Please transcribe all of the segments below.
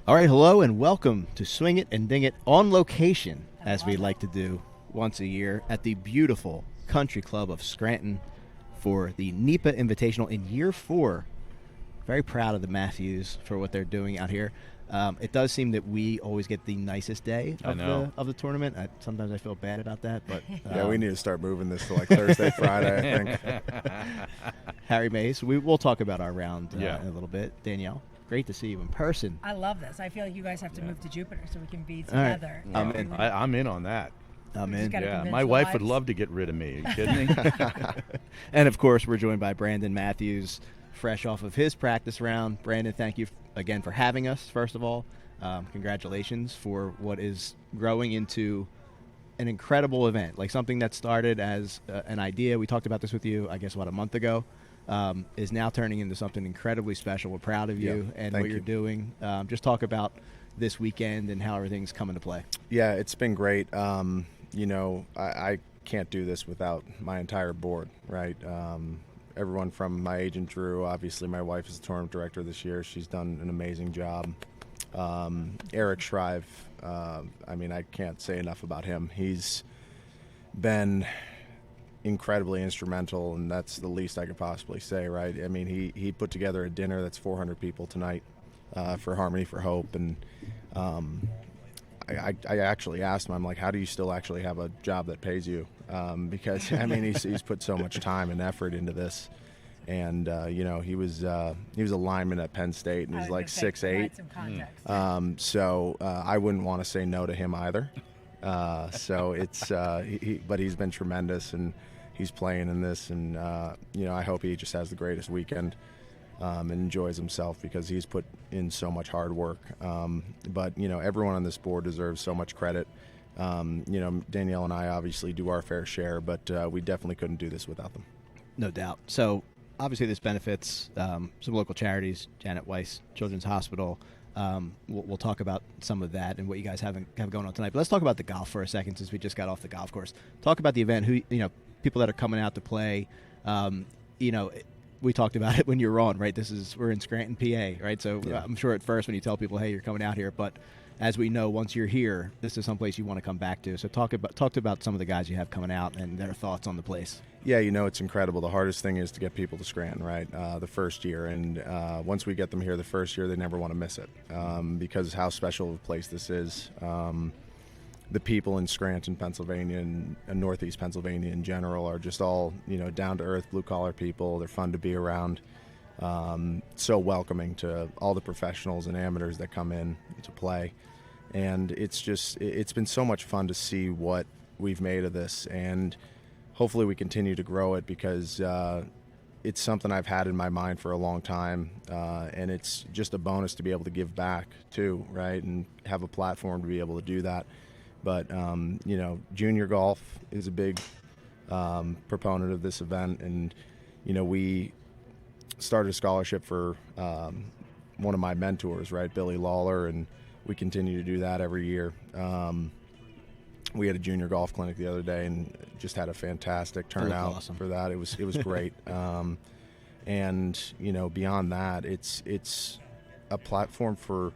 All right, hello and welcome to Swing It and Ding It on location, as we like to do once a year at the beautiful Country Club of Scranton for the NEPA Invitational in year 4. Very proud of the Matthews for what they're doing out here. It does seem that we always get the nicest day of the tournament. Sometimes I feel bad about that, but yeah, we need to start moving this to like Thursday, Friday. I think. Harry Mays, we'll talk about our round in a little bit. Danielle, great to see you in person. I love this. I feel like you guys have to move to Jupiter so we can be together. Right. I'm in on that. I'm in. Yeah, my wife would love to get rid of me. Are you kidding me? And of course, we're joined by Brandon Matthews, fresh off of his practice round. Brandon, thank you again for having us, first of all. Congratulations for what is growing into an incredible event, like something that started as an idea. We talked about this with you, I guess, a month ago, is now turning into something incredibly special. We're proud of you and what you're doing. Just talk about this weekend and how everything's coming to play. Yeah, it's been great. I can't do this without my entire board, right? Everyone from my agent, Drew, obviously my wife is the tournament director this year. She's done an amazing job. Eric Shrive, I can't say enough about him. He's been incredibly instrumental, and that's the least I could possibly say, right? I mean, he put together a dinner that's 400 people tonight for Harmony for Hope, and I actually asked him, I'm like, how do you still actually have a job that pays you? Because, I mean, he's put so much time and effort into this. And, he was a lineman at Penn State, and he's like 6'8". So I wouldn't want to say no to him either. So it's but he's been tremendous, and he's playing in this. And, I hope he just has the greatest weekend and enjoys himself, because he's put in so much hard work. But, everyone on this board deserves so much credit. Danielle and I obviously do our fair share, but we definitely couldn't do this without them. No doubt. So obviously this benefits some local charities, Janet Weiss Children's Hospital. We'll talk about some of that and what you guys have going on tonight. But let's talk about the golf for a second, since we just got off the golf course. Talk about the event, people that are coming out to play. We talked about it when you were on, right? We're in Scranton, PA, right? So I'm sure at first when you tell people, hey, you're coming out here, but as we know, once you're here, this is someplace you want to come back to. So talk about some of the guys you have coming out and their thoughts on the place. Yeah, it's incredible. The hardest thing is to get people to Scranton, right? The first year, and once we get them here the first year, they never want to miss it because how special of a place this is. The people in Scranton, Pennsylvania, and Northeast Pennsylvania in general are just all, down-to-earth, blue-collar people. They're fun to be around. So welcoming to all the professionals and amateurs that come in to play. And it's been so much fun to see what we've made of this, and hopefully we continue to grow it, because it's something I've had in my mind for a long time, and it's just a bonus to be able to give back too, right, and have a platform to be able to do that. But junior golf is a big proponent of this event, and we started a scholarship for one of my mentors, right, Billy Lawler, and we continue to do that every year. We had a junior golf clinic the other day and just had a fantastic turnout for that. It was great. And beyond that, it's a platform for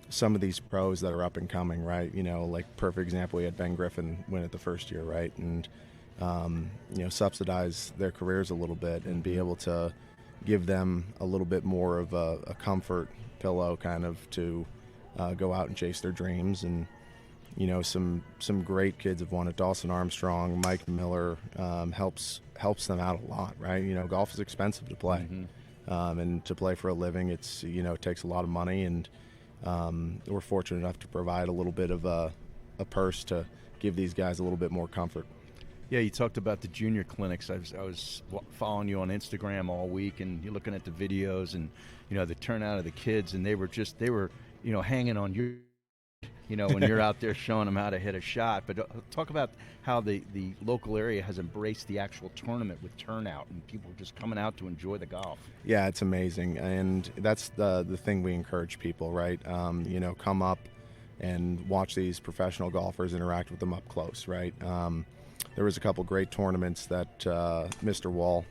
some of these pros that are up and coming, right? Like perfect example, we had Ben Griffin win it the first year, right? And subsidize their careers a little bit and be able to give them a little bit more of a comfort pillow kind of to go out and chase their dreams. And some great kids have won it. Dawson Armstrong, Mike Miller helps them out a lot, right? Golf is expensive to play, and to play for a living, it's it takes a lot of money, and we're fortunate enough to provide a little bit of a purse to give these guys a little bit more comfort. Yeah, you talked about the junior clinics. I was following you on Instagram all week, and you're looking at the videos and the turnout of the kids, and they were hanging on you. When you're out there showing them how to hit a shot. But talk about how the local area has embraced the actual tournament with turnout and people just coming out to enjoy the golf. Yeah, it's amazing. And that's the thing we encourage people, right? Come up and watch these professional golfers interact with them up close, right? There was a couple great tournaments that Mr. Wall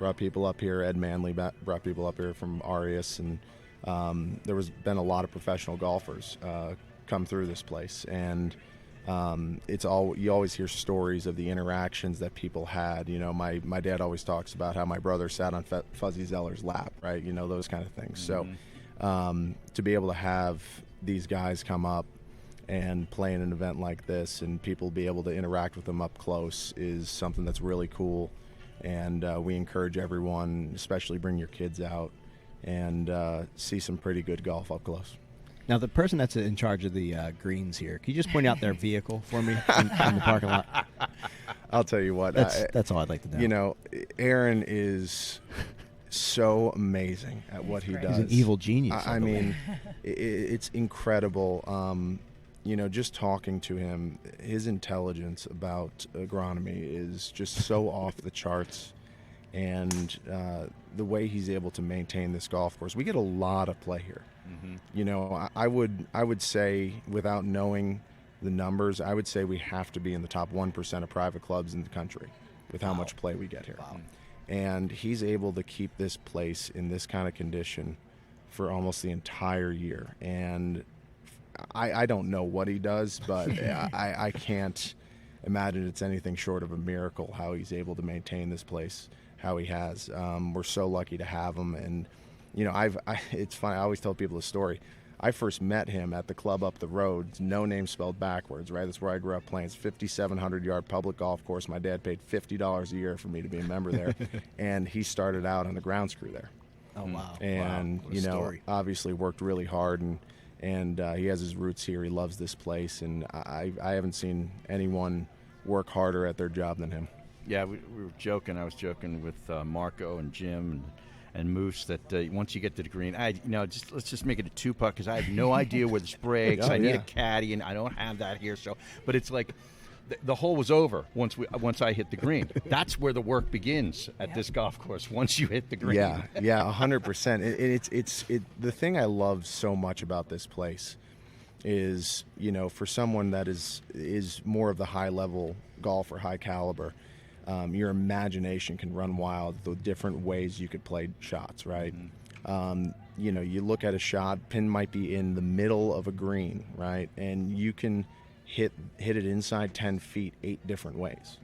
brought people up here. Ed Manley brought people up here from Arias, and there was been a lot of professional golfers come through this place, and you always hear stories of the interactions that people had. You know, my dad always talks about how my brother sat on Fuzzy Zeller's lap, right? You know, those kind of things. So to be able to have these guys come up and play in an event like this and people be able to interact with them up close is something that's really cool. And we encourage everyone, especially bring your kids out and see some pretty good golf up close. Now, the person that's in charge of the greens here, can you just point out their vehicle for me in the parking lot? I'll tell you what. That's all I'd like to know. You know, Aaron is so amazing at what he does. He's an evil genius. I mean, it's incredible. You know, just talking to him, his intelligence about agronomy is just so off the charts. And the way he's able to maintain this golf course, we get a lot of play here. You know, I would say, without knowing the numbers, I would say we have to be in the top 1% of private clubs in the country with how much play we get here. And he's able to keep this place in this kind of condition for almost the entire year. And I don't know what he does, but I can't imagine it's anything short of a miracle how he's able to maintain this place how he has. We're so lucky to have him. And you know, it's funny, I always tell people the story. I first met him at the club up the road, no name spelled backwards, right? That's where I grew up playing. It's 5,700-yard public golf course. My dad paid $50 a year for me to be a member there, and he started out on the grounds crew there. Oh, wow. And, you know, obviously worked really hard, and he has his roots here. He loves this place, and I haven't seen anyone work harder at their job than him. Yeah, we were joking. I was joking with Marco and Jim and Moose that once you get to the green, let's just make it a two-putt because I have no idea where this breaks. I need a caddy, and I don't have that here. So, but it's like the hole was over once I hit the green. That's where the work begins at this golf course. Once you hit the green. Yeah, 100%. It's the thing I love so much about this place is, you know, for someone that is more of the high-level golfer, high caliber. Your imagination can run wild, the different ways you could play shots, right? You know, you look at a shot, pin might be in the middle of a green, right? And you can hit it inside 10 feet 8 different ways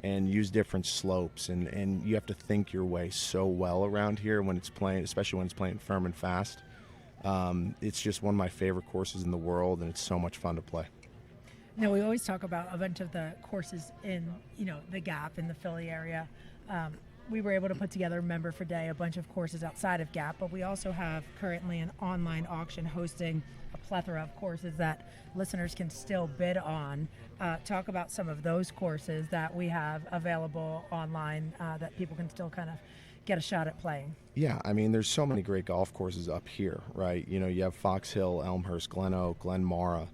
and use different slopes. And you have to think your way so well around here when it's playing, especially when it's playing firm and fast. It's just one of my favorite courses in the world, and it's so much fun to play. Now, we always talk about a bunch of the courses in, you know, the Gap in the Philly area. We were able to put together, Member for Day, a bunch of courses outside of Gap, but we also have currently an online auction hosting a plethora of courses that listeners can still bid on. Talk about some of those courses that we have available online that people can still kind of get a shot at playing. Yeah, I mean, there's so many great golf courses up here, right? You know, you have Fox Hill, Elmhurst, Glen Oak, Glen Mara.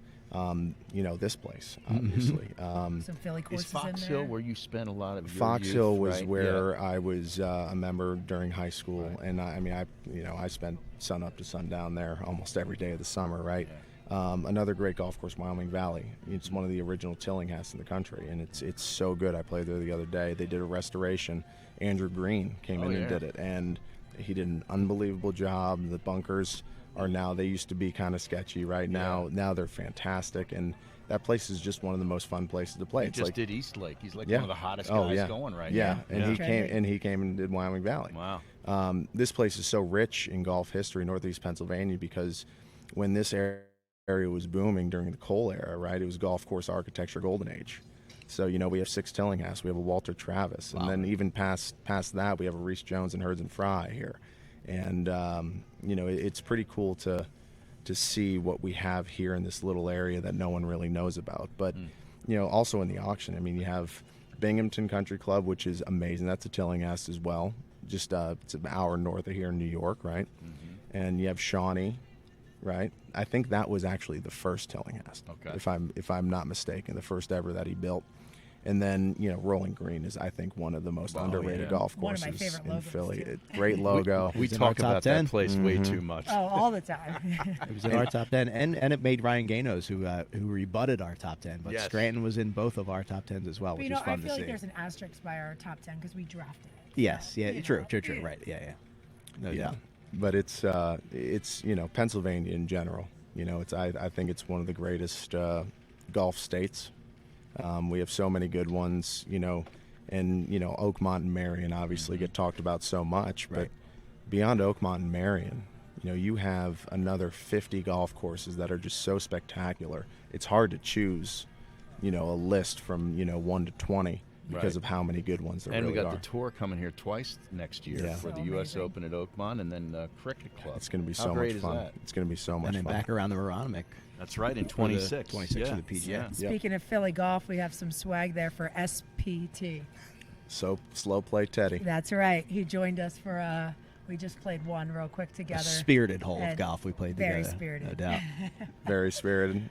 You know, this place, obviously. Some Philly courses Is Fox in there. Hill where you spent a lot of your Fox youth, Hill was right? where I was a member during high school, and I spent sun up to sundown there almost every day of the summer, right? Another great golf course, Wyoming Valley. It's one of the original Tillinghasts in the country, and it's so good. I played there the other day. They did a restoration. Andrew Green came in and did it, and he did an unbelievable job. The bunkers are now, they used to be kind of sketchy, right? Now they're fantastic, and that place is just one of the most fun places to play. He it's just like, did East Lake. He's like one of the hottest guys going right now. Yeah, and he came and did Wyoming Valley. Wow. This place is so rich in golf history, Northeast Pennsylvania, because when this area was booming during the coal era, right, it was golf course architecture golden age. So, you know, we have 6 Tillinghasts, we have a Walter Travis, and then even past that, we have a Reese Jones and Herds and Fry here. And, you know, it's pretty cool to see what we have here in this little area that no one really knows about. But, you know, also in the auction, I mean, you have Binghamton Country Club, which is amazing. That's a Tillinghast as well. Just it's an hour north of here in New York, right? And you have Shawnee, right? I think that was actually the first Tillinghast, if I'm not mistaken, the first ever that he built. And then, you know, Rolling Green is, I think, one of the most underrated golf courses one of my favorite in logos, Philly. too. Great logo. We talk about that place way too much. Oh, all the time. It was in our top 10, and it made Ryan Ganos, who rebutted our top 10. But Scranton was in both of our top 10s as well, which was fun to see. I feel like there's an asterisk by our top 10 because we drafted it. Yes, true, right, yeah. No doubt. but it's Pennsylvania in general. I think it's one of the greatest golf states. We have so many good ones, and Oakmont and Marion obviously get talked about so much, but beyond Oakmont and Marion, you have another 50 golf courses that are just so spectacular. It's hard to choose, a list from 1 to 20 because of how many good ones there and really we got are. the tour coming here twice next year for the U.S. Open at Oakmont and then the Cricket Club. It's going to be How so great much is fun. that? It's going to be so much And then fun. back around the Aronimink. That's right, in For the 26. 26 yeah. of the PGA. Yeah. Speaking of Philly golf, we have some swag there for SPT. So slow play Teddy. That's right. He joined us for we just played one real quick A together. spirited hole of And golf we played very together. spirited. No doubt. Very spirited.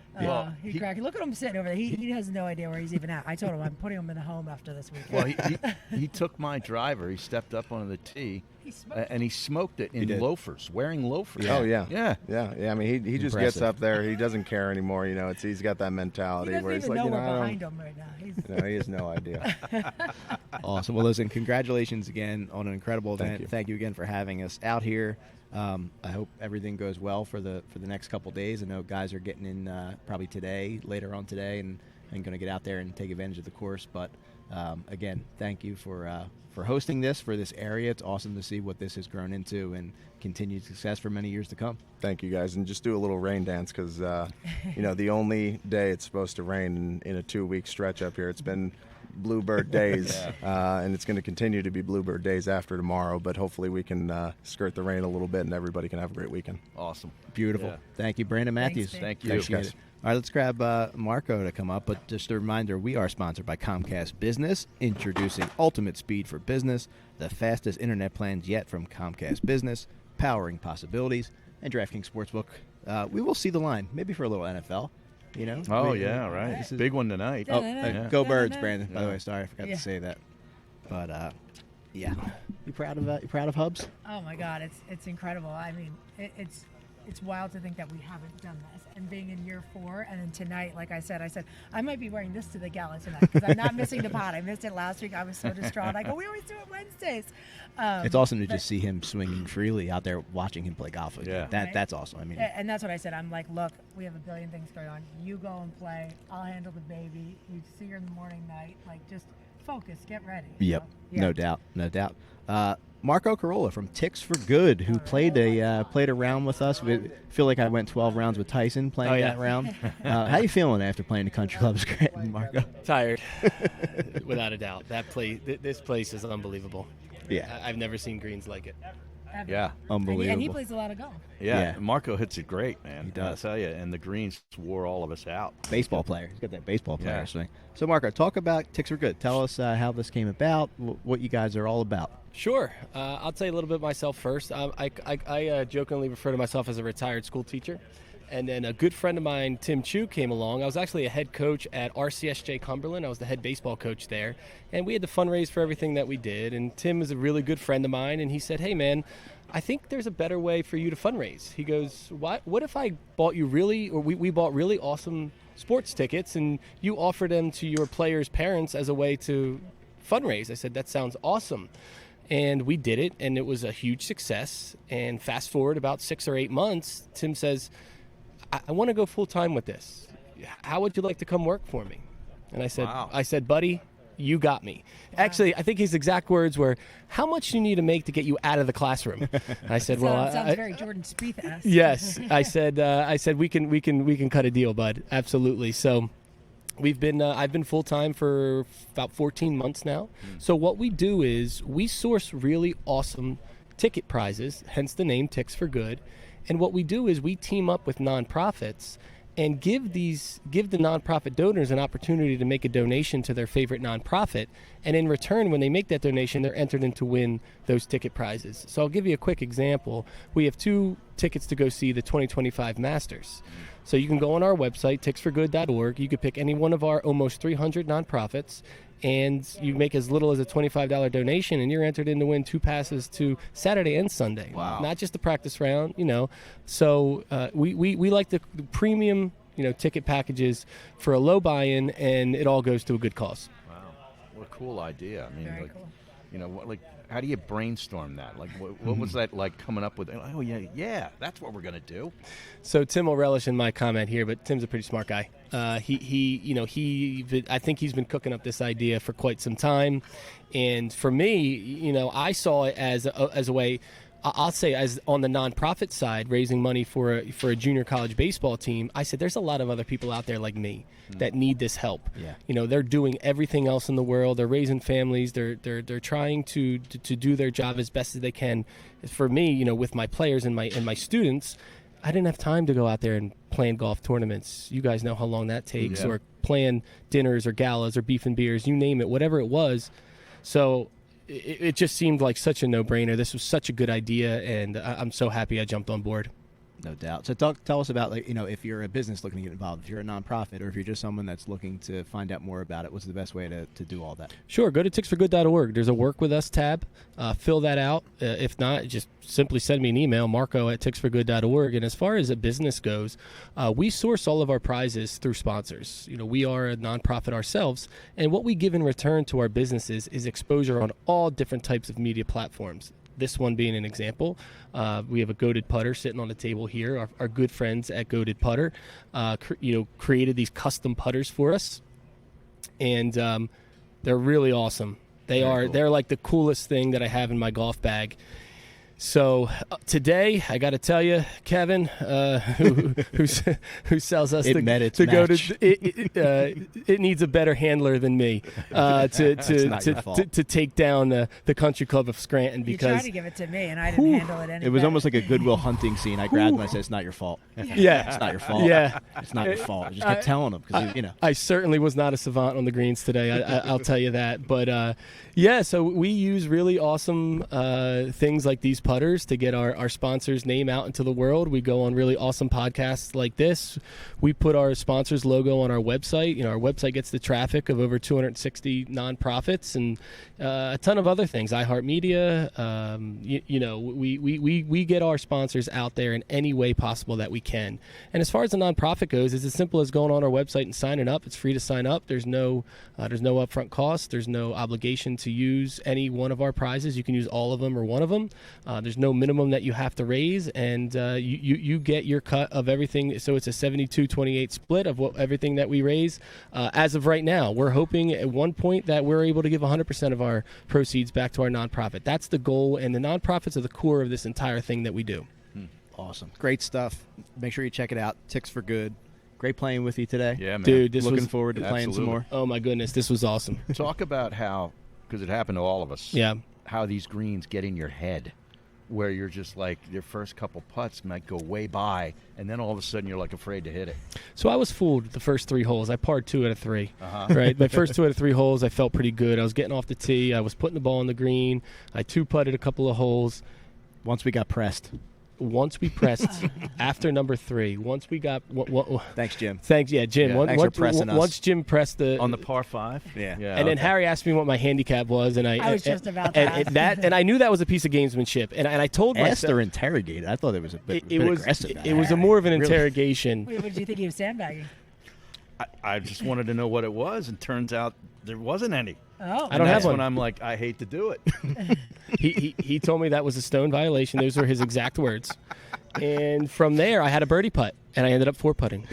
He cracked. Look at him sitting over there. He has no idea where he's even at. I told him I'm putting him in the home after this weekend. Well, he took my driver. He stepped up onto the tee, He smoked and he smoked it in did. loafers, wearing loafers. Oh yeah. Yeah. Yeah. I mean, he just Impressive. gets up there. He doesn't care anymore. He's got that He mentality doesn't where he's even like, know I we're don't. behind him right now. He's, He has no idea. Awesome. Well, listen, congratulations again on an incredible Thank event. you. Thank you again for having us out here. I hope everything goes well for the next couple days. I know guys are getting in probably today, later on today, and going to get out there and take advantage of the course. But again, thank you for hosting this for this area. It's awesome to see what this has grown into and continued success for many years to come. Thank you guys, and just do a little rain dance because the only day it's supposed to rain in a 2-week stretch up here. It's been bluebird days, and it's going to continue to be bluebird days after tomorrow. But hopefully we can skirt the rain a little bit, and everybody can have a great weekend. Awesome. Beautiful. Yeah. Thank you, Brandon Matthews. Ben. Thank you. Appreciate Thanks, it. guys. All right, let's grab Marco to come up. But just a reminder, we are sponsored by Comcast Business, introducing ultimate speed for business, the fastest internet plans yet from Comcast Business, powering possibilities, and DraftKings Sportsbook. We will see the line, maybe for a little NFL. Oh, yeah, right. This is- Big one tonight. Oh, Yeah. go Birds, Brandon. By the Yeah. way, sorry, I forgot Yeah. to say that. But yeah, you proud of Hubs? oh my God, it's incredible. I mean, it's wild to think that we haven't done this. And being in year 4, and then tonight, like I said, I might be wearing this to the gala tonight because I'm not missing the pot. I missed it last week. I was so distraught. I go, we always do it Wednesdays. It's awesome to just see him swinging freely out there, watching him play golf. Yeah. That's awesome. I mean, And that's what I said. I'm like, look, we have a billion things going on. You go and play. I'll handle the baby. You see her in the morning, night. Like, just focus. Get ready. you Yep, know? Yeah. no doubt. Marco Carolla from Ticks for Good, who played a round with us. I feel like I went 12 rounds with Tyson playing that round. How you feeling after playing the country club Scranton, Marco? Tired, without a doubt. This place is unbelievable. Yeah, I've never seen greens like it. Ever. Yeah. unbelievable. And he plays a lot of golf. Yeah. Yeah. Marco hits it great, man. He does. I'll tell you. And the greens wore all of us out. Baseball player. He's got that baseball player Yeah. swing. So, Marco, talk about Ticks for Good. Tell us how this came about, what you guys are all about. Sure. I'll tell you a little bit myself first. I jokingly refer to myself as a retired school teacher. And then a good friend of mine, Tim Chu, came along. I was actually a head coach at RCSJ Cumberland. I was the head baseball coach there. And we had to fundraise for everything that we did. And Tim is a really good friend of mine. And he said, hey, man, I think there's a better way for you to fundraise. He goes, what if I bought you we bought really awesome sports tickets and you offer them to your players' parents as a way to fundraise? I said, that sounds awesome. And we did it, and it was a huge success. And fast forward about 6 or 8 months, Tim says, I want to go full time with this. How would you like to come work for me? And I said, Wow. buddy, you got me. Actually, I think his exact words were, how much do you need to make to get you out of the classroom? And I said, well, Sounds very Jordan Spieth-esque. yes. I said, we can cut a deal, bud. Absolutely. So I've been full time for about 14 months now. So what we do is we source really awesome ticket prizes, hence the name Ticks for Good. And what we do is we team up with nonprofits and give the nonprofit donors an opportunity to make a donation to their favorite nonprofit. And in return, when they make that donation, they're entered in to win those ticket prizes. So I'll give you a quick example. We have 2 tickets to go see the 2025 Masters. So you can go on our website, ticksforgood.org. You could pick any one of our almost 300 nonprofits, and you make as little as a $25 donation, and you're entered in to win 2 passes to Saturday and Sunday. Wow. Not just the practice round, So we like the premium, ticket packages for a low buy-in, and it all goes to a good cause. Wow. What a cool idea. I mean, Very like, cool. how do you brainstorm that? Like, what was that like coming up with? Oh yeah, that's what we're gonna do. So Tim will relish in my comment here, but Tim's a pretty smart guy. I think he's been cooking up this idea for quite some time, and for me, I saw it as a way. I'll say, as on the nonprofit side, raising money for a junior college baseball team, I said there's a lot of other people out there like me that need this help. Yeah. They're doing everything else in the world. They're raising families. They're trying to do their job as best as they can. For me, with my players and my students, I didn't have time to go out there and plan golf tournaments. You guys know how long that takes, or plan dinners or galas or beef and beers, you name it, whatever it was. So it just seemed like such a no-brainer. This was such a good idea, and I'm so happy I jumped on board. No doubt. So tell us about, if you're a business looking to get involved, if you're a nonprofit, or if you're just someone that's looking to find out more about it, what's the best way to do all that? Sure. Go to ticksforgood.org. There's a Work With Us tab. Fill that out. If not, just simply send me an email, marco@ticksforgood.org. And as far as a business goes, we source all of our prizes through sponsors. We are a nonprofit ourselves, and what we give in return to our businesses is exposure on all different types of media platforms. This one being an example. We have a Goated Putter sitting on the table here. Our good friends at Goated Putter, created these custom putters for us, and they're really awesome. They're like the coolest thing that I have in my golf bag. So today, I got to tell you, Kevin, who sells us it needs a better handler than me to take down the Country Club of Scranton, because you tried to give it to me and I didn't handle it any It was better. almost like a Goodwill Hunting scene. I grabbed him and I said, "It's not your fault." Yeah, It's not your fault. Yeah, it's not your fault. I just kept telling him because I certainly was not a savant on the greens today. I'll tell you that. But so we use really awesome things like these putters to get our sponsors' name out into the world. We go on really awesome podcasts like this. We put our sponsors' logo on our website. Our website gets the traffic of over 260 nonprofits and a ton of other things. iHeartMedia. We get our sponsors out there in any way possible that we can. And as far as the nonprofit goes, it's as simple as going on our website and signing up. It's free to sign up. There's no upfront cost. There's no obligation to use any one of our prizes. You can use all of them or one of them. There's no minimum that you have to raise, and you get your cut of everything. So it's a 72-28 split of everything that we raise. As of right now, we're hoping at one point that we're able to give 100% of our proceeds back to our nonprofit. That's the goal, and the nonprofits are the core of this entire thing that we do. Awesome. Great stuff. Make sure you check it out. Ticks for Good. Great playing with you today. Yeah, man. Dude, Looking forward to playing some more. Oh, my goodness. This was awesome. Talk about how, because it happened to all of us, how these greens get in your head, where you're just like, your first couple putts might go way by, and then all of a sudden you're like afraid to hit it. So I was fooled the first 3 holes. I parred 2 out of 3. Right, my first 2 out of 3 holes, I felt pretty good. I was getting off the tee. I was putting the ball on the green. I 2-putted a couple of holes. Once we got pressed. Once we pressed after number 3, once we got Thanks, Jim. Jim. Thanks for pressing us. Once Jim pressed on the par 5. Yeah. And then Harry asked me what my handicap was, and I was just about to ask and I knew that was a piece of gamesmanship, and I told myself. Asked or interrogated. I thought it was a bit aggressive. It was more of an interrogation. Wait, what did you think he was sandbagging? I just wanted to know what it was, and turns out there wasn't any. Oh, I don't have one. When I'm like, I hate to do it. He told me that was a stone violation. Those were his exact words. And from there, I had a birdie putt, and I ended up 4-putting.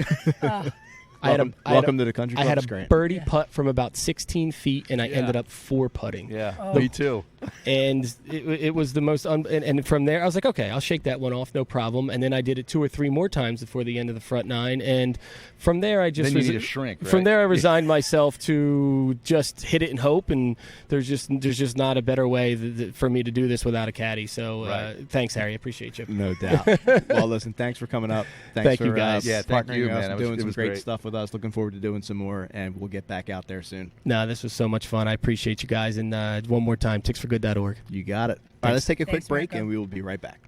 Welcome to the Country Club. I had a Scranton. birdie putt from about 16 feet, and I ended up 4-putting. Yeah, me too. And it was the most and from there I was like, okay, I'll shake that one off, no problem. And then I did it 2 or 3 more times before the end of the front 9, and from there I just then you need to shrink, right? From there I resigned myself to just hit it and hope, and there's just not a better way for me to do this without a caddy. So thanks, Harry, I appreciate you. No doubt. Well, listen, thanks for coming up. Thanks Thank you, guys. Yeah, thank partnering you, with us man. and doing It some was great great stuff with us. Looking forward to doing some more, and we'll get back out there soon. No, this was so much fun. I appreciate you guys, and one more time, ticksforgood.org. You got it. All right, let's take a quick Thanks, break, Marco. and we will be right back.